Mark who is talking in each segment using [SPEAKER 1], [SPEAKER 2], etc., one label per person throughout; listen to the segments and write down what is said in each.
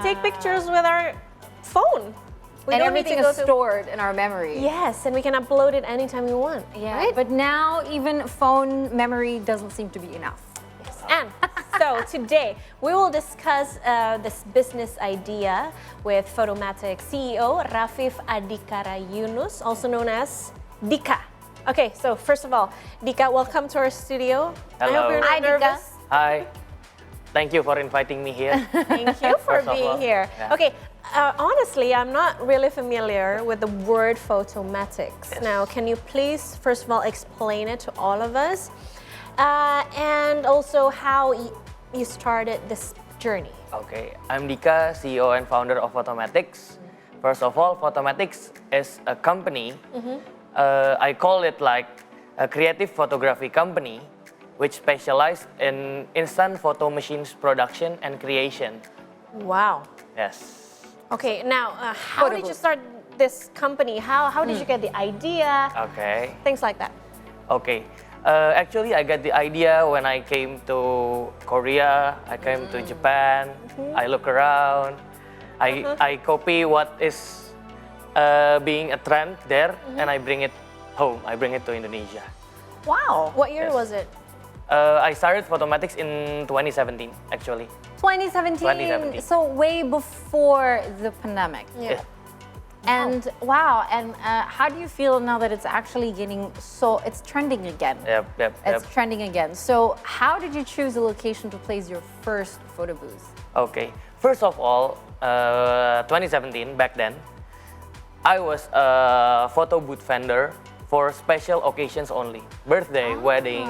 [SPEAKER 1] take pictures with our phone.
[SPEAKER 2] And everything is stored in our memory.
[SPEAKER 1] Yes, and we can upload it anytime we want.
[SPEAKER 2] Yeah,
[SPEAKER 1] right?
[SPEAKER 2] but now even phone memory doesn't seem to be enough.
[SPEAKER 1] Yes. And so today we will discuss this business idea with Photomatic CEO Rafif Adikara Yunus, also known as Dika. Okay, so first of all, Dika, welcome to our studio.
[SPEAKER 3] Hello.
[SPEAKER 1] I hope you're not nervous.
[SPEAKER 3] Hi. Thank you for inviting me here.
[SPEAKER 1] Thank you for
[SPEAKER 3] First of
[SPEAKER 1] being
[SPEAKER 3] all,
[SPEAKER 1] here.
[SPEAKER 3] yeah.
[SPEAKER 1] Okay, honestly, I'm not really familiar with the word photomatics.
[SPEAKER 3] Yes.
[SPEAKER 1] Now, can you please, first of all, explain it to all of us? And also how you started this journey.
[SPEAKER 3] Okay, I'm Dika, CEO and founder of Photomatics. First of all, Photomatics is a company. I call it like a creative photography company which specializes in instant photo machines production and creation.
[SPEAKER 1] Wow.
[SPEAKER 3] Yes.
[SPEAKER 1] Okay, now, how did you start this company? How did you get the idea?
[SPEAKER 3] Okay.
[SPEAKER 1] Things like that.
[SPEAKER 3] Okay. Actually, I got the idea when I came to Korea. I came to Japan. I look around. I copy what is being a trend there, and I bring it home. I bring it to Indonesia.
[SPEAKER 2] Wow.
[SPEAKER 1] What year was it?
[SPEAKER 3] I started Photomatics in 2017, actually.
[SPEAKER 2] 2017.
[SPEAKER 3] 2017.
[SPEAKER 2] So way before the pandemic.
[SPEAKER 1] Yeah.
[SPEAKER 2] And wow, and how do you feel now that it's actually it's trending again?
[SPEAKER 3] Yep.
[SPEAKER 2] It's trending again. So how did you choose a location to place your first photo booth?
[SPEAKER 3] Okay. First of all, 2017, back then, I was a photo booth vendor for special occasions only. Birthday, wedding,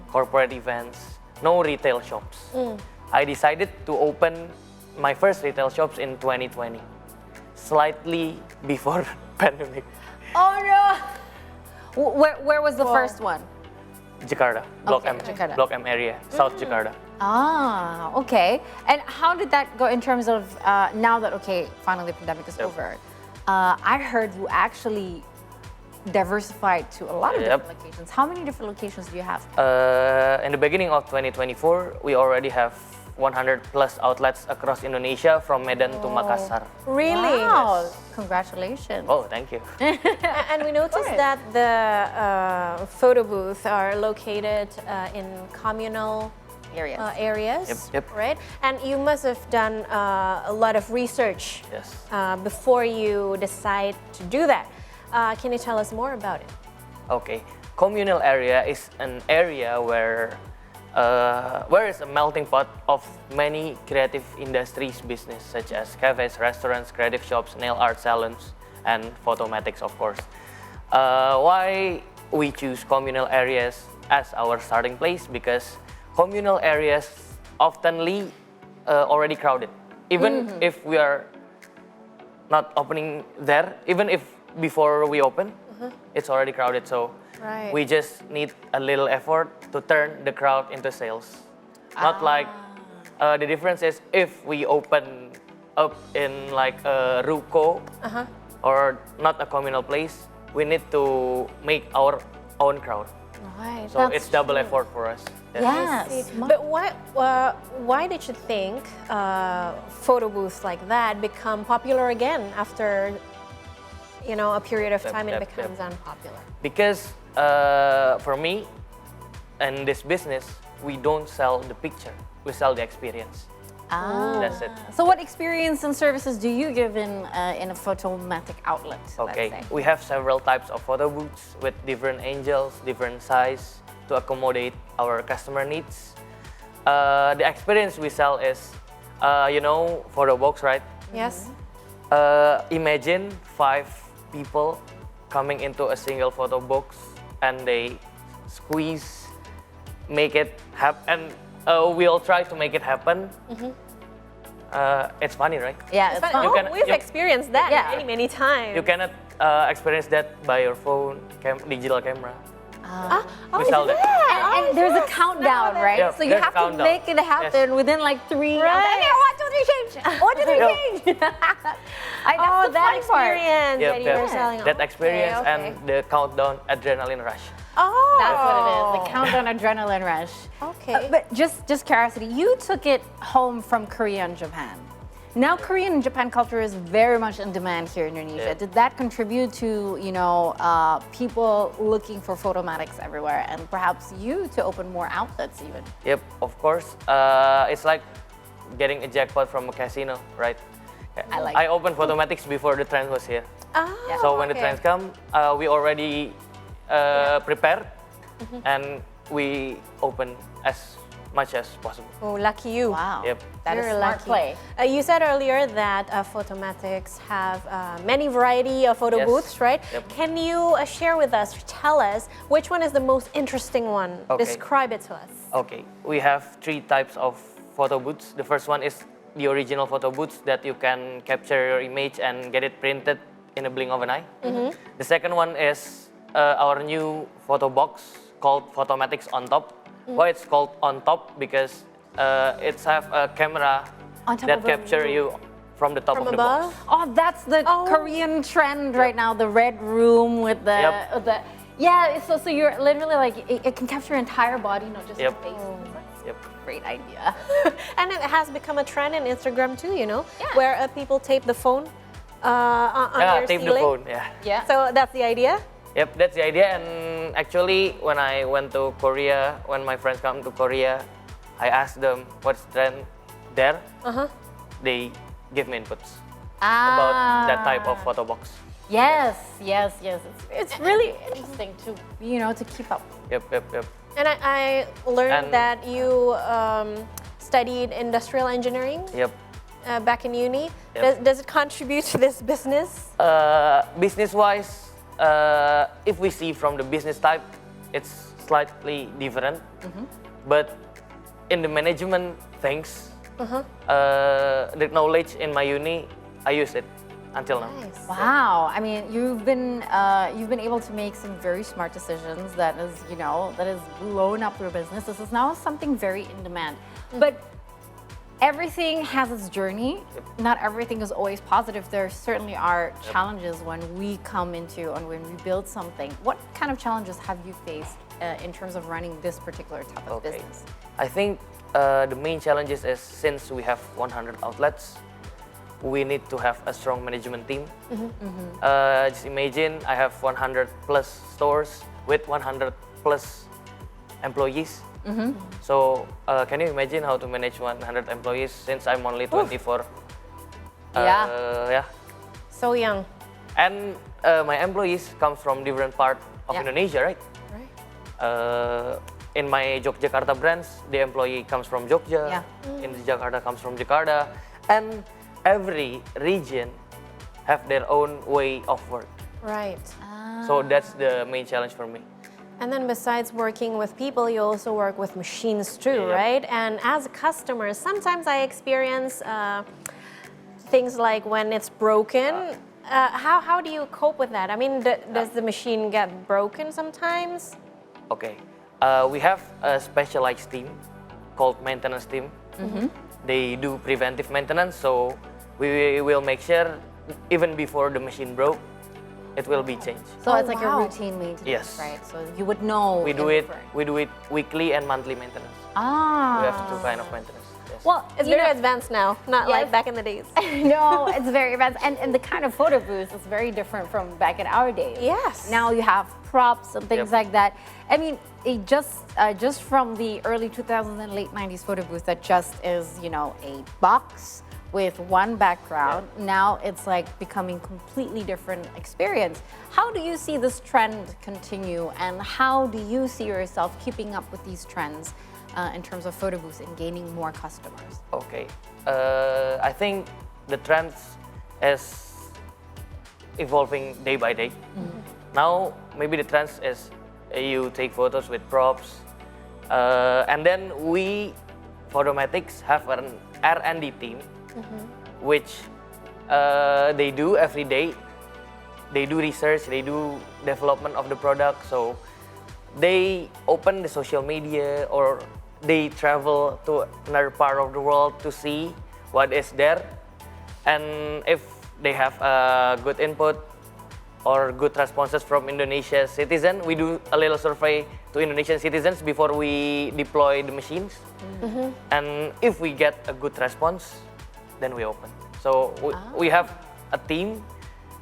[SPEAKER 3] corporate events, no retail shops. I decided to open my first retail shops in 2020, slightly before pandemic.
[SPEAKER 2] Oh no! Where was the first one?
[SPEAKER 3] Jakarta, Block
[SPEAKER 2] Okay,
[SPEAKER 3] M,
[SPEAKER 2] Jakarta.
[SPEAKER 3] Block M area, South Jakarta.
[SPEAKER 2] Ah, okay. And how did that go in terms of now that, okay, finally the pandemic is over? I heard you actually diversified to a lot of different locations. How many different locations do you have?
[SPEAKER 3] In the beginning of 2024, we already have 100 plus outlets across Indonesia from Medan to Makassar.
[SPEAKER 1] Really?
[SPEAKER 2] Wow,
[SPEAKER 3] Yes.
[SPEAKER 2] Congratulations.
[SPEAKER 3] Oh, thank you.
[SPEAKER 1] And we noticed that the photo booths are located in communal areas,
[SPEAKER 3] Yep.
[SPEAKER 1] right? And you must have done a lot of research
[SPEAKER 3] Yes.
[SPEAKER 1] before you decide to do that. Can you tell us more about it?
[SPEAKER 3] Okay, communal area is an area where is a melting pot of many creative industries business such as cafes, restaurants, creative shops, nail art salons, and Photomatics, of course. Why we choose communal areas as our starting place? Because communal areas oftenly already crowded. Even if we are not opening there, even if before we open, it's already crowded. So we just need a little effort to turn the crowd into sales. Not like the difference is if we open up in like a ruko or not a communal place, we need to make our own crowd.
[SPEAKER 1] Right.
[SPEAKER 3] So it's double effort for us.
[SPEAKER 2] Yes.
[SPEAKER 1] But why did you think photo booths like that become popular again after a period of time it becomes unpopular?
[SPEAKER 3] Because for me, in this business, we don't sell the picture, we sell the experience. That's it.
[SPEAKER 2] So what experience and services do you give in a Photomatic outlet?
[SPEAKER 3] Okay,
[SPEAKER 2] let's say?
[SPEAKER 3] we have several types of photo booths with different angles, different size to accommodate our customer needs. The experience we sell is, photo box, right?
[SPEAKER 1] Yes.
[SPEAKER 3] Imagine 5 people coming into a single photo box and they squeeze, make it happen. We'll try to make it happen. It's funny, right?
[SPEAKER 2] Yeah, it's fun.
[SPEAKER 1] We've experienced that many times.
[SPEAKER 3] You cannot experience that by your phone, digital camera. We sell that.
[SPEAKER 2] And there's a countdown, right?
[SPEAKER 3] Yeah,
[SPEAKER 2] so you
[SPEAKER 3] there's
[SPEAKER 2] have
[SPEAKER 3] a
[SPEAKER 2] to
[SPEAKER 3] countdown.
[SPEAKER 2] make it happen within like 3.
[SPEAKER 1] Right.
[SPEAKER 2] Okay, 1, 2, 3, change. 1, 2, 3, change. That's the
[SPEAKER 1] that
[SPEAKER 2] funny part.
[SPEAKER 1] experience that you were selling.
[SPEAKER 3] That experience
[SPEAKER 1] Okay.
[SPEAKER 3] and the countdown adrenaline rush.
[SPEAKER 1] Oh,
[SPEAKER 2] That's what it is. The countdown adrenaline rush.
[SPEAKER 1] Okay.
[SPEAKER 2] But just curiosity, you took it home from Korea and Japan. Now, Korean and Japan culture is very much in demand here in Indonesia.
[SPEAKER 3] Yeah.
[SPEAKER 2] Did that contribute to, people looking for photomatics everywhere, and perhaps you to open more outlets even?
[SPEAKER 3] Yep, of course. It's like getting a jackpot from a casino, right? I opened Photomatics before the trend was here.
[SPEAKER 1] Ah,
[SPEAKER 3] So when the
[SPEAKER 1] okay.
[SPEAKER 3] trends come, we already prepared and we open as much as possible.
[SPEAKER 1] Oh, lucky you.
[SPEAKER 2] Wow.
[SPEAKER 3] Yep.
[SPEAKER 2] That is
[SPEAKER 1] You're
[SPEAKER 2] smart
[SPEAKER 1] lucky.
[SPEAKER 2] play.
[SPEAKER 1] You said earlier that Photomatics have many variety of photo
[SPEAKER 3] Yes.
[SPEAKER 1] booths, right?
[SPEAKER 3] Yep.
[SPEAKER 1] Can you share with us, tell us, which one is the most interesting one?
[SPEAKER 3] Okay.
[SPEAKER 1] Describe it to us.
[SPEAKER 3] Okay, we have 3 types of photo booths. The first one is the original photo booths that you can capture your image and get it printed in a blink of an eye. The second one is our new photo box called Photomatics on Top. Why it's called on top? Because it's have a camera
[SPEAKER 2] On top
[SPEAKER 3] that
[SPEAKER 2] of a
[SPEAKER 3] capture you from the top
[SPEAKER 1] From
[SPEAKER 3] of the
[SPEAKER 1] above?
[SPEAKER 3] box.
[SPEAKER 2] Oh, that's the
[SPEAKER 1] Oh.
[SPEAKER 2] Korean trend right now, the red room with the,
[SPEAKER 3] Yep.
[SPEAKER 2] yeah, so you're literally like, it can capture your entire body, not just
[SPEAKER 3] Yep.
[SPEAKER 2] your face.
[SPEAKER 3] Yep.
[SPEAKER 2] Great idea.
[SPEAKER 1] And it has become a trend in Instagram too,
[SPEAKER 2] Yeah.
[SPEAKER 1] where people tape the phone on
[SPEAKER 3] Yeah,
[SPEAKER 1] your
[SPEAKER 3] tape
[SPEAKER 1] ceiling.
[SPEAKER 3] the phone. Yeah.
[SPEAKER 2] Yeah.
[SPEAKER 1] So that's the idea?
[SPEAKER 3] Yep, that's the idea. And actually, when I went to Korea, when my friends come to Korea, I asked them what's the trend there. They give me inputs about that type of photo box.
[SPEAKER 2] Yes. It's really interesting to, to keep up.
[SPEAKER 3] Yep.
[SPEAKER 1] And I learned
[SPEAKER 3] And-
[SPEAKER 1] that you studied industrial engineering
[SPEAKER 3] Yep.
[SPEAKER 1] back in uni.
[SPEAKER 3] Yep.
[SPEAKER 1] Does it contribute to this business?
[SPEAKER 3] Business-wise, if we see from the business type, it's slightly different. But in the management things, the knowledge in my uni, I use it until now.
[SPEAKER 1] Nice.
[SPEAKER 2] Wow. I mean, you've been able to make some very smart decisions that has blown up your business. This is now something very in demand. But everything has its journey. Not everything is always positive. There certainly are challenges when we come into and when we build something. What kind of challenges have you faced in terms of running this particular type of
[SPEAKER 3] Okay.
[SPEAKER 2] business?
[SPEAKER 3] I think the main challenges is since we have 100 outlets, we need to have a strong management team. Just imagine I have 100 plus stores with 100 plus employees. So can you imagine how to manage 100 employees since I'm only 24? Yeah.
[SPEAKER 1] So young.
[SPEAKER 3] And my employees come from different part of
[SPEAKER 2] Yeah.
[SPEAKER 3] Indonesia, right? In my Jakarta branch, the employee comes from Jogja.
[SPEAKER 2] Yeah.
[SPEAKER 3] In Jakarta comes from Jakarta, and every region have their own way of work.
[SPEAKER 1] Right.
[SPEAKER 3] So that's the main challenge for me.
[SPEAKER 1] And then besides working with people, you also work with machines too,
[SPEAKER 3] Yep.
[SPEAKER 1] right? And as a customer, sometimes I experience things like when it's broken. How do you cope with that? I mean, does the machine get broken sometimes?
[SPEAKER 3] Okay, we have a specialized team called maintenance team. They do preventive maintenance, so we will make sure even before the machine broke, it will be changed.
[SPEAKER 2] So
[SPEAKER 1] Oh,
[SPEAKER 2] it's like
[SPEAKER 1] wow.
[SPEAKER 2] a routine maintenance,
[SPEAKER 3] Yes.
[SPEAKER 2] right? So you would know.
[SPEAKER 3] We do
[SPEAKER 2] in
[SPEAKER 3] it.
[SPEAKER 2] advance.
[SPEAKER 3] We do it weekly and monthly maintenance.
[SPEAKER 2] Ah.
[SPEAKER 3] We have 2 kind of maintenance. Yes.
[SPEAKER 2] Well,
[SPEAKER 1] It's
[SPEAKER 2] you
[SPEAKER 1] very
[SPEAKER 2] know-
[SPEAKER 1] advanced now, not
[SPEAKER 2] Yes.
[SPEAKER 1] like back in the days.
[SPEAKER 2] No, it's very advanced. And the kind of photo booth is very different from back in our days.
[SPEAKER 1] Yes.
[SPEAKER 2] Now you have props and things
[SPEAKER 3] Yep.
[SPEAKER 2] like that. I mean, it just from the early 2000s and late 90s photo booth that just is, a box with one background. Now it's like becoming completely different experience. How do you see this trend continue, and how do you see yourself keeping up with these trends in terms of photo booths and gaining more customers?
[SPEAKER 3] Okay, I think the trends is evolving day by day. Now maybe the trends is you take photos with props, and then we Photomatics have an R&D team, which they do every day. They do research, they do development of the product. So they open the social media or they travel to another part of the world to see what is there. And if they have a good input or good responses from Indonesian citizens, we do a little survey to Indonesian citizens before we deploy the machines. And if we get a good response, then we open. So we have a team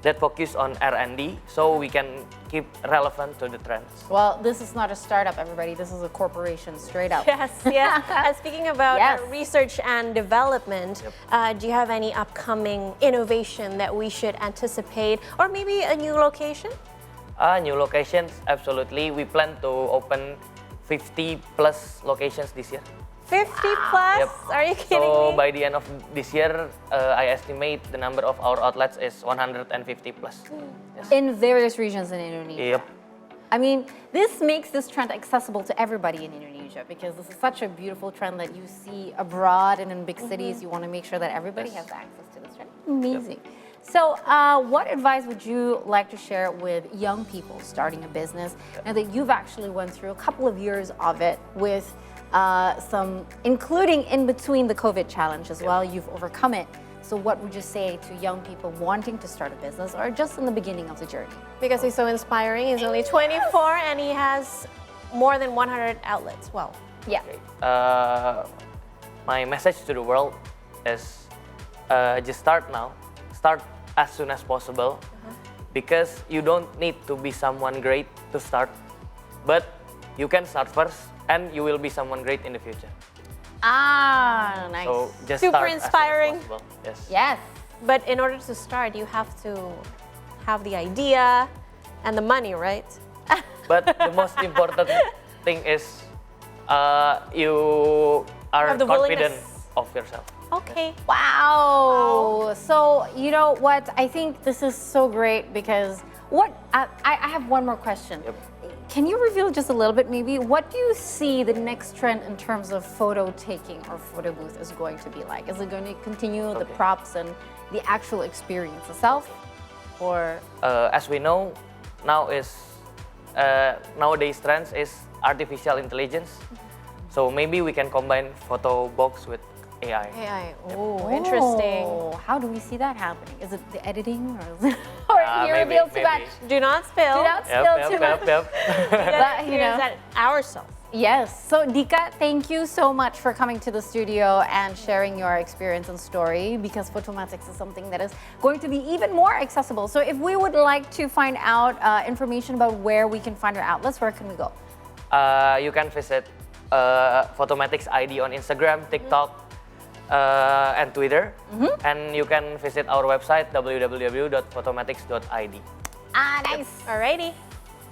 [SPEAKER 3] that focus on R&D, so we can keep relevant to the trends.
[SPEAKER 2] Well, this is not a startup, everybody. This is a corporation, straight up.
[SPEAKER 1] Yes, yes. And speaking about
[SPEAKER 2] Yes.
[SPEAKER 1] research and development, do you have any upcoming innovation that we should anticipate, or maybe a new location?
[SPEAKER 3] New locations, absolutely. We plan to open 50 plus locations this year.
[SPEAKER 1] 50 plus?
[SPEAKER 3] Yep.
[SPEAKER 1] Are you kidding
[SPEAKER 3] So
[SPEAKER 1] me?
[SPEAKER 3] by the end of this year, I estimate the number of our outlets is 150 plus. Yes.
[SPEAKER 2] In various regions in Indonesia.
[SPEAKER 3] Yep.
[SPEAKER 2] I mean, this makes this trend accessible to everybody in Indonesia because this is such a beautiful trend that you see abroad and in big cities. You want to make sure that everybody has access to this trend. Amazing. So, what advice would you like to share with young people starting a business now that you've actually went through a couple of years of it with some, including in between the COVID challenge as well, you've overcome it. So what would you say to young people wanting to start a business or just in the beginning of the journey?
[SPEAKER 1] Because he's so inspiring. He's only 24 and he has more than 100 outlets. Wow.
[SPEAKER 2] Yeah.
[SPEAKER 3] My message to the world is just start now. Start as soon as possible because you don't need to be someone great to start, but you can start first and you will be someone great in the future.
[SPEAKER 2] Ah, nice.
[SPEAKER 3] So just
[SPEAKER 1] Super
[SPEAKER 3] start
[SPEAKER 1] inspiring.
[SPEAKER 3] As soon as possible. Yes.
[SPEAKER 2] Yes.
[SPEAKER 1] But in order to start, you have to have the idea and the money, right?
[SPEAKER 3] But the most important thing is you are
[SPEAKER 1] Have the
[SPEAKER 3] confident
[SPEAKER 1] willingness.
[SPEAKER 3] of yourself.
[SPEAKER 1] Okay.
[SPEAKER 2] Wow. So, you know what? I think this is so great because I have one more question.
[SPEAKER 3] Yep.
[SPEAKER 2] Can you reveal just a little bit maybe what do you see the next trend in terms of photo taking or photo booth is going to be like? Is it going to continue the props and the actual experience itself, or?
[SPEAKER 3] As we know, nowadays trends is artificial intelligence. So maybe we can combine photo box with AI.
[SPEAKER 1] AI. Oh, interesting.
[SPEAKER 2] How do we see that happening? Is it the editing or is it, or you
[SPEAKER 3] Maybe,
[SPEAKER 2] reveal too
[SPEAKER 3] maybe.
[SPEAKER 2] much?
[SPEAKER 1] Do not spill.
[SPEAKER 2] Do not spill too much.
[SPEAKER 3] Yep.
[SPEAKER 2] But, you know.
[SPEAKER 1] That ourselves.
[SPEAKER 2] Yes. So Dika, thank you so much for coming to the studio and sharing your experience and story because Photomatics is something that is going to be even more accessible. So if we would like to find out information about where we can find your outlets, where can we go?
[SPEAKER 3] You can visit Photomatics ID on Instagram, TikTok, and Twitter. And you can visit our website www.photomatics.id.
[SPEAKER 2] Ah, nice.
[SPEAKER 1] Alrighty.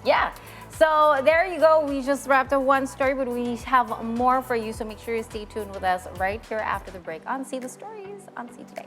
[SPEAKER 2] Yeah. So there you go. We just wrapped up one story, but we have more for you. So make sure you stay tuned with us right here after the break on See the Stories on See Today.